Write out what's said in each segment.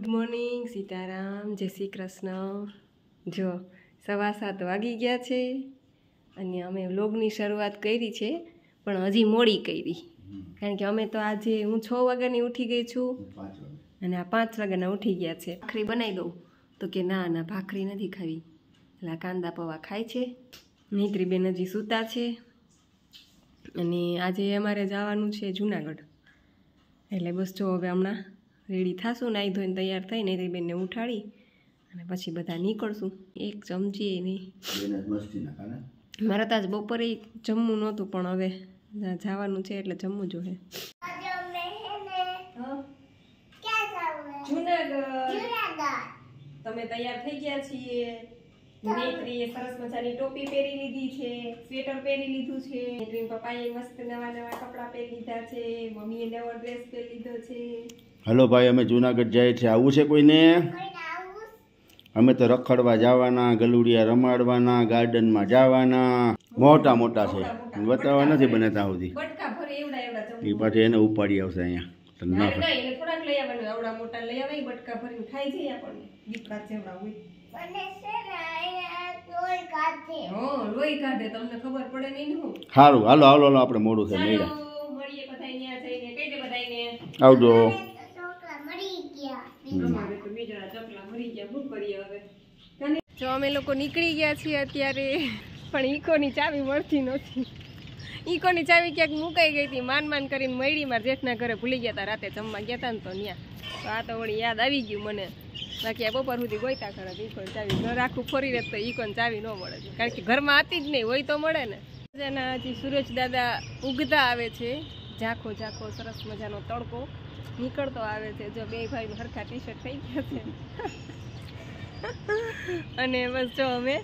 Good morning, Sitaram, જય શ્રી કૃષ્ણ। જો 7:15 વાગી ગયા છે અને અમે વ્લોગની શરૂઆત કરી છે, પણ હજી મોડી કરી, કારણ કે અમે તો આજે હું 6 વાગ્યાની ઉઠી ગઈ છું અને આ 5 વાગ્યાના ઉઠી ગયા છે। ભાખરી બનાવી દઉં તો કે ના ભાખરી નથી ખાવી, એટલે કાંદા પૌવા ખાય છે। નેત્રીબેન હજી સૂતા છે અને આજે અમારે જવાનું છે જુનાગઢ, એટલે બસ જો હવે હમણાં રેડી થાશું, નાહી ધોઈને તૈયાર થઈ નેત્રીબેનને ઉઠાડી અને પછી બધા નીકળશું। એક ચમચી નહીં, મારે તો આજ બપોરે જમવું નહોતું, પણ હવે જવાનું છે એટલે જમવું જોઈએ। જુનાગઢ તમે તૈયાર થઈ ગયા છીએ। નેત્રીએ સરસ મજાની ટોપી પહેરી લીધી છે, સ્વેટર પહેરી લીધું છે, નેત્રીના પપ્પાએ મસ્ત નવા કપડાં પહેરી લીધા છે, મમ્મીએ નવો ડ્રેસ પહેરી લીધો છે। હલો ભાઈ, અમે જુનાગઢ જાય છે, આવું છે કોઈને? અમે તો રખડવા જવાના, ગલુડિયા રમાડવાના, ગાર્ડનમાં જવાના, મોટા મોટા છે, બતાવવા નથી બનેતા સુધી એ પાછી એને ઉપાડી આવશે અહીંયા। થોડાક લઈ આવવાનું, આવડા મોટા લઈ આવે, બટકા ભરીને ખાઈ જાય આપણને, દીપડા જેવડા હોય લોહી કાઢે, તમને ખબર પડે નહીં ને। સારું, હાલો હાલો હાલો, આપણે મોડું છે, મળીએ બધાને જઈને, બધાને આવજો। જો અમે લોકો નીકળી ગયા છીએ અત્યારે, પણ ઈકોની ચાવી મળતી નથી। ઈકોની ચાવી ક્યાંક મુકાઈ ગઈ હતી, માન કરીને મળી, મારા જેઠના ઘરે ભૂલી ગયા હતા, રાતે જમવા ગયા હતા ને તો ત્યાં, તો આ તો વળી યાદ આવી ગયું મને, બાકી આ બપોર સુધી ગોઈતા ખરા ઈકોની ચાવી, ઘર આખું ફરી રહે તો ઈકોની ચાવી ન મળે, કારણ કે ઘરમાં હતી જ નહીં, હોય તો મળે ને। મજાના હજી સૂરજ દાદા ઉગતા આવે છે, ઝાંખો ઝાંખો સરસ મજાનો તડકો નીકળતો આવે છે। જો બે ભાઈ હરખા ટી શર્ટ થઈ ગયા છે અને બસ જો અમે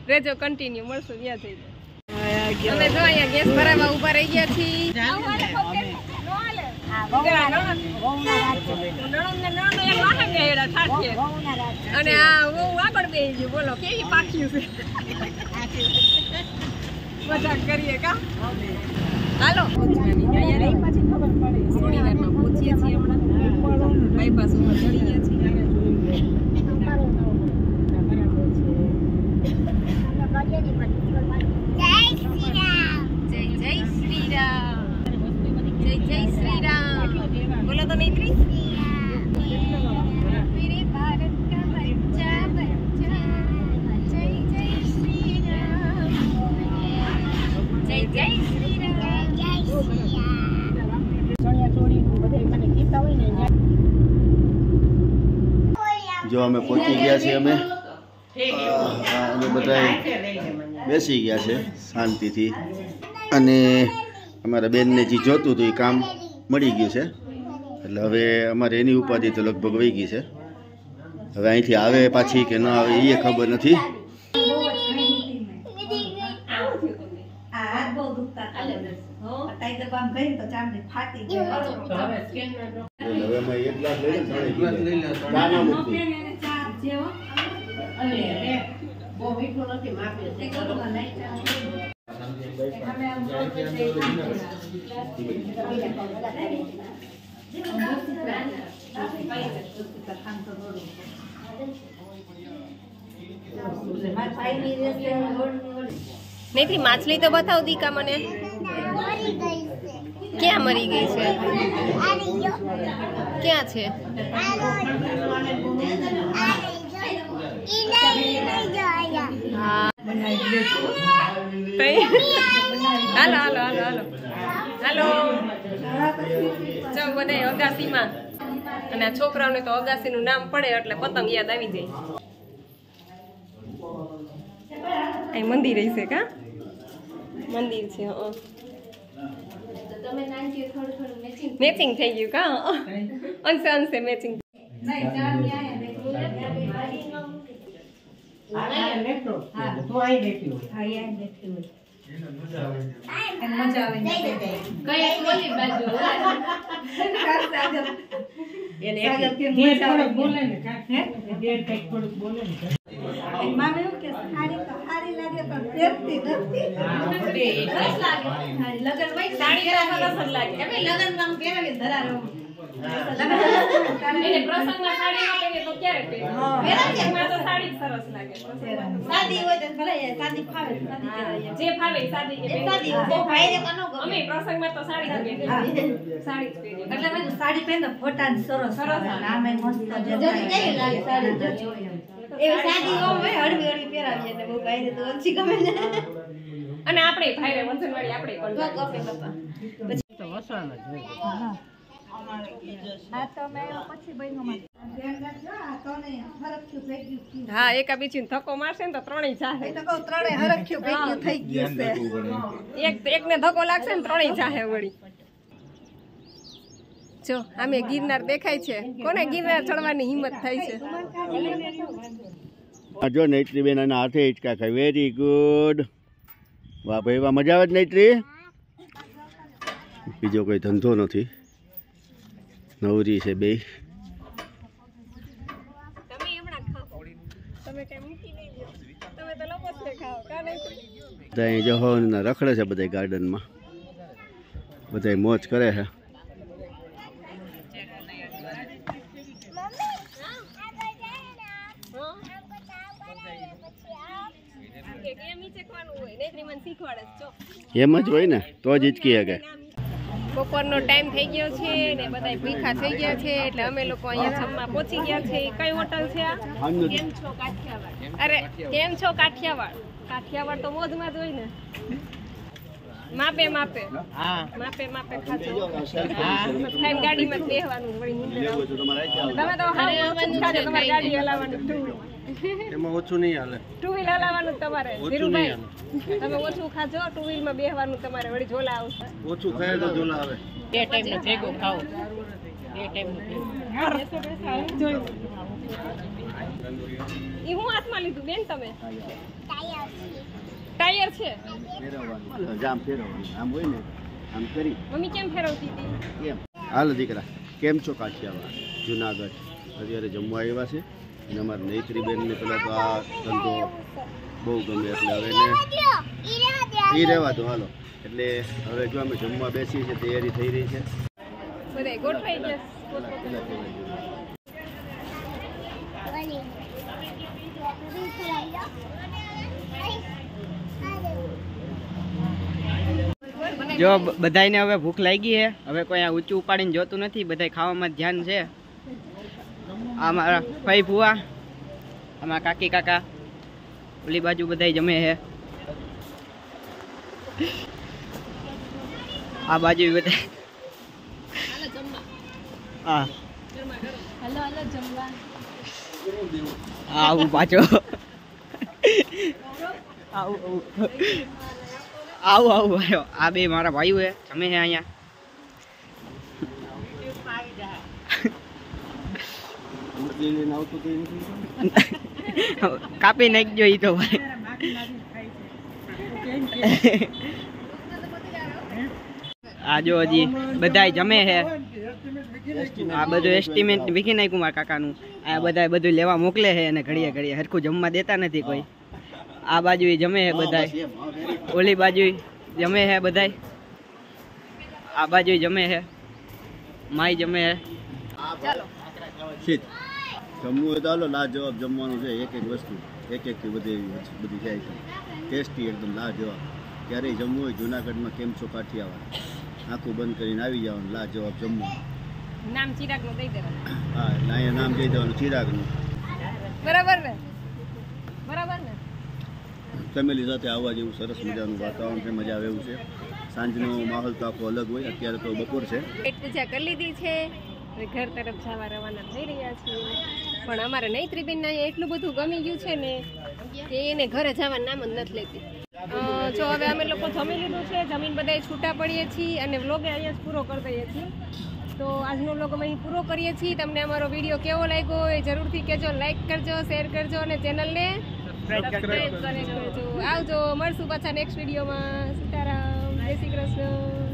રેજો કન્ટિન્યુ મળશું ત્યાં જઈને। અમે જો અહીંયા ગેસ ભરાવા ઉભા રહી ગયા છીએ। અને આ હું આગળ બે ગયું, બોલો કેવી પાક્યું છે, મજાક કરીએ કા? હાલો થોડી વારમાં પહોંચીએ છીએ, હમણાં બાયપાસ ઉપર ચડી ગયા છીએ। જય શ્રી રામ બોલો તો નેત્રી। मेरे भारत का बच्चा बच्चा जय जय श्री राम, जय जय श्री राम, जय श्री राम। જો અમે પહોંચી ગયા છીએ, અમે બધા બેસી ગયા છે શાંતિથી, અને અમારા બેનને જે જોતું હતું એ કામ મળી ગયું છે, એટલે હવે અમારે એની ઉપાધિ તો લગભગ વહી ગઈ છે। હવે અહીંથી આવે પાછી કે ન આવે એ ખબર નથી। નેત્રી માછલી તો બતાવ દીકા મને, ક્યાં મરી ગઈ છે, ક્યાં છે? હાલો હાલો હાલો હાલો હાલો, જો બધા અગાસીમાં, અને આ છોકરાઓને તો અગાસીનું નામ પડે એટલે પતંગ યાદ આવી જાય। અહીં મંદિર હશે કા? મંદિર છે, મેચિંગ થઈ ગયું કા? અંશે અંશે મેચિંગ। એને પ્રસંગમાં સાડી ન પહેરીએ તો ક્યારે પહેરીએ? પ્રસંગમાં તો સાડી જ સરસ લાગે. સાદી હોય તો ભલે સાદી ફાવે સાદી પહેરાય. જે ફાવે એ સાદી કે સાદી બહુ ભાઈને કનો ગમે. અમે પ્રસંગમાં તો સાડી જ પહેરીએ. સાડી જ પહેરીએ. એટલે મેં સાડી પહેરને ફોટા સરસ સરસ નામે મસ્ત કેવી લાગે સાડી એ સાદી હોય હળવી હળવી પહેરાવીએ ને બહુ ભાઈને તો ઓછી ગમે ને. અને આપણે ભાઈરે વજનવાળી આપણે પણ તો ગમે બાપા. પછી તો વસણ જ હોય. હા તો મે પછી બહેનોમાં ધ્યાન રાખજો. આ તો ને હરખ્યું થઈ ગયું. હા એકા બીજીને ધક્કો મારશે ને તો ત્રણેય જાહે. એ તો કહું ત્રણેય હરખ્યું થઈ ગયું છે. એકને ધક્કો લાગશે ને ત્રણેય જાહે વળી. જો આમે ગિરનાર દેખાય છે. કોને ગિરનાર ચડવાની હિંમત થાય છે? જો નૈત્રીબેન એના હાથે હિંચકા ખાય. Very good. વાહ ભાઈ વાહ, મજા આવે જ નૈત્રી. બીજો કોઈ ધંધો નથી, નવરી છે બે. તમે હમણાં ખાઓ. તમે કઈ મૂકી નહીં દો. તમે તો લોકો જ ખાઓ. કા નહીં? બધા જો રખડે છે બધા ગાર્ડનમાં. બધા મોજ કરે છે. એમ જ હોય ને તો જ હિચકી હગે. બપોરનો ટાઈમ થઈ ગયો છે ને બધા ભૂખા થઈ ગયા છે એટલે અમે લોકો અહીંયા જમવા પહોંચી ગયા છે. કઈ હોટલ છે આ? કેમ છો કાઠિયાવાડ? અરે કેમ છો કાઠિયાવાડ? કાઠિયાવાડ તો મોજમાં જ હોય ને. માપે માપે માપે ખાજો. ખાઈને ગાડીમાં જ બેસવાનું. તમે તો તમારી ગાડી હલાવવાની. એમાં ઓછું નહીં હાલે. ટુ વ્હીલ હલાવવાનું તમારે. ધીરુભાઈ તમે ઓછું ખાજો. ટુ વ્હીલ માં બેસવાનું તમારે. વળી ઝોલા આવશે. ઓછું ખાય તો ઝોલા આવે. બે ટાઈમ નો ભેગો ખાઓ. બે ટાઈમ નો ઈ હું હાથમાં લીધું બેન તમે? ટાયર છે. જામ ફેરવવાનું આમ હોય ને આમ કરી. મમ્મી કેમ ફેરવતી હતી? કેમ હાલ દીકરા કેમ છો કાઠિયાવાડ જુનાગઢ? અત્યારે જમવા આવ્યા છે અને અમારા નૈત્રીબેનને પેલા તો આ ધંધો બહુ ગમે એટલે હવે ને એ રહેવા દો હાલો. એટલે હવે જો અમે જમવા બેસી છે, તૈયારી થઈ રહી છે. બધાય ગોઠવાઈ ગયા. જો બધાને હવે ભૂખ લાગી છે. હવે કોઈ આ ઊંચું ઉપાડીને જોતું નથી. બધા ખાવામાં ધ્યાન છે. આ મારા ભાઈ ભુવા, આમાં કાકી કાકા, ઓલી બાજુ બધા જમે છે. આ બાજુ બધા આવું પાછો આવું આવ્યો. આ બે મારા ભાઈઓ છે, જમે છે અહીંયા. કાપી નાખજો ઈ તો ભાઈ. આ જો હજી બધા જમે છે. આ બધું એસ્ટિમેટ વીખી નાખ્યું મારા કાકાનું. આ બધા બધું લેવા મોકલે છે અને ઘડીએ ઘડીએ હરખું જમવા દેતા નથી કોઈ. આ બાજુ જમે છે બધા, ઓલી બાજુ જમે છે બધા, આ બાજુ જમે છે, માઈ જમે છે. જમવું હોય તો હાલો, લાજવાબ જમવાનું છે. એક એક વસ્તુ એક થી બધી જાય છે. ટેસ્ટી એકદમ લાજવાબ. ક્યારેય જમવું હોય જુનાગઢમાં કેમ છો કાઠિયાવાડ, આંખું બંધ કરીને આવી જવાનું. લાજવાબ જમવાનું. નામ ચિરાગનું દઈ દેવાનું. હા એટલે અહીંયા નામ દઈ દેવાનું ચિરાગનું. બરાબર ને? બરાબર ને? ફેમિલી સાથે આવવા જેવું સરસ મજાનું વાતાવરણ છે. મજા આવે એવું છે. સાંજનો માહોલ તો આખો અલગ હોય. અત્યારે તો બપોર છે. પેટ પૂજા કરી લીધી છે. ઘર તરફ જવા રવાના થઈ રહ્યા છીએ. પણ અમારે નૈત્રીબેનને અહીંયા એટલું બધું ગમી ગયું છે ને કે એને ઘરે જવાનું નામ જ નથી લેતી. જો હવે અમે લોકો જમી લીધું છે. જમીન બધા છૂટા પડીએ છીએ અને વ્લોગ અહીંયા જ પૂરો કરી દઈએ છીએ. તો આજનો વ્લોગ અમે અહીં પૂરો કરીએ છીએ. તમને અમારો વિડીયો કેવો લાગ્યો એ જરૂરથી કહેજો. લાઈક કરજો, શેર કરજો અને ચેનલને સબસ્ક્રાઇબ કરજો. આવજો, મળશું પાછા નેક્સ્ટ વિડીયોમાં. સીતારામ, જય શ્રી કૃષ્ણ.